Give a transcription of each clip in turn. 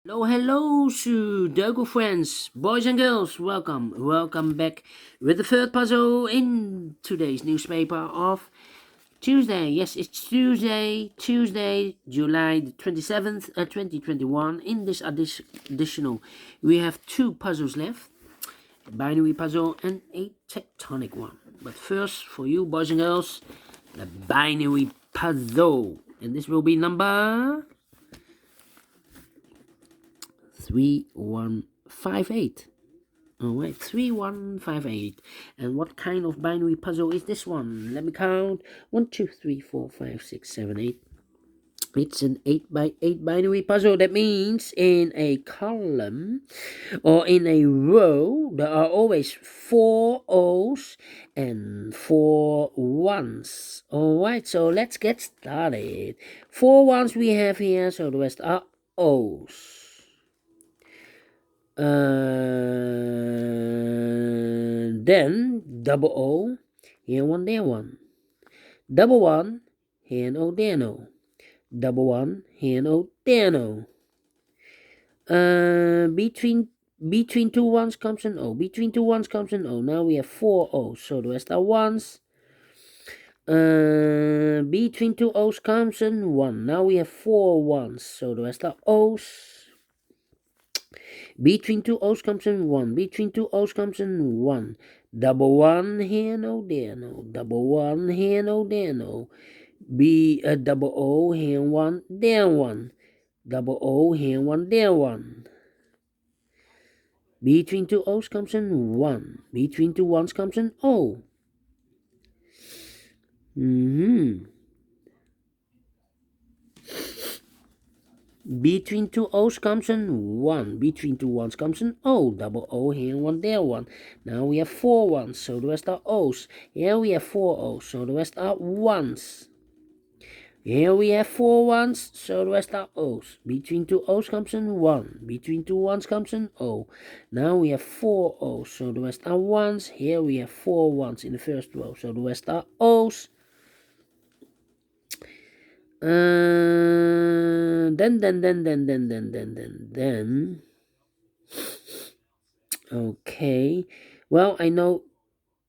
Hello, hello, Sudoku friends, boys and girls, welcome back with the third puzzle in today's newspaper of Tuesday. Yes, it's Tuesday, July the 27th, 2021. In this additional, we have two puzzles left, a binary puzzle and a tectonic one. But first, for you, boys and girls, the binary puzzle. And this will be number 3158. Alright, 3158. And what kind of binary puzzle is this one? Let me count. 1, 2, 3, 4, 5, 6, 7, 8. It's an 8 by 8 binary puzzle. That means in a column or in a row, there are always 4 O's and 4 ones. Alright, so let's get started. 4 ones we have here, so the rest are O's. Then double O, here one, there one. Double one, here no, there no. Double one, here no, there no. Between two ones comes an O. Between two ones comes an O. Now we have 4 O's, so the rest are ones. Between two O's comes an 1. Now we have 4 ones, so the rest are O's. Between two O's comes in 1. Between two O's comes in 1. Double one, here no, there no. Double one, here no, there no. Double O, here 1, there 1. Double O, here 1, there 1. Between two O's comes in 1. Between two ones comes in O. Between two O's comes in 1. Between two ones comes in O. Double O, here 1, there 1. Now we have 4 ones, so the rest are O's. Here we have 4 O's, so the rest are ones. Here we have 4 ones, so the rest are O's. Between two O's comes in 1. Between two ones comes in O. Now we have 4 O's, so the rest are ones. Here we have 4 ones in the first row, so the rest are O's. Then. Okay. Well, I know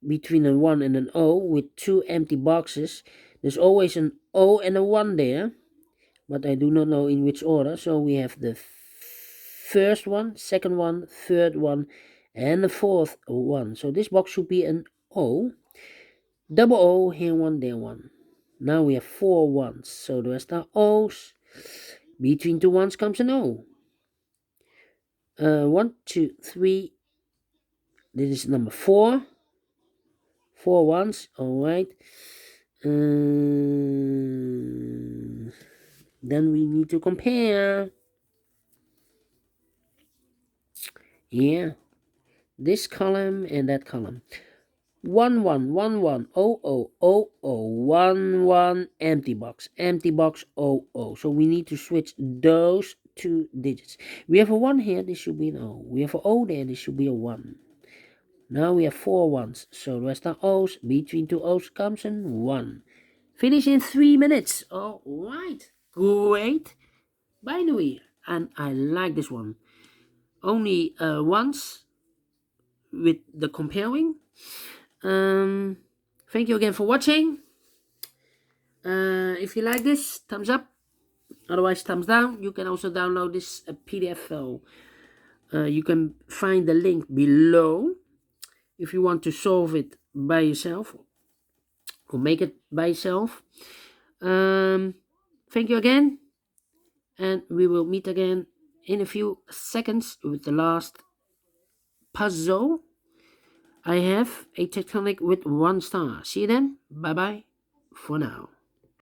between a 1 and an O with 2 empty boxes, there's always an O and a 1 there, but I do not know in which order. So we have the first one, second one, third one, and the fourth one. So this box should be an O. Double O, here 1, there 1. Now we have 4 ones, so the rest are O's. Between two ones comes an O. 1, 2, 3. This is number 4. 4 ones, alright. Then we need to compare. Yeah, this column and that column. 1 1 1 1 0 0 0 0 1 1 empty box O O. So we need to switch those 2 digits. We have a 1 here, this should be an O. We have an O there, this should be a 1. Now we have 4 ones, so the rest are O's. Between two O's comes in 1. Finish in 3 minutes. Alright, great binary, and I like this one. Only once with the comparing. Thank you again for watching. If you like this, thumbs up. Otherwise, thumbs down. You can also download this PDF file. You can find the link below if you want to solve it by yourself or make it by yourself. Thank you again, and we will meet again in a few seconds with the last puzzle. I have a tectonic with 1 star. See you then. Bye bye for now.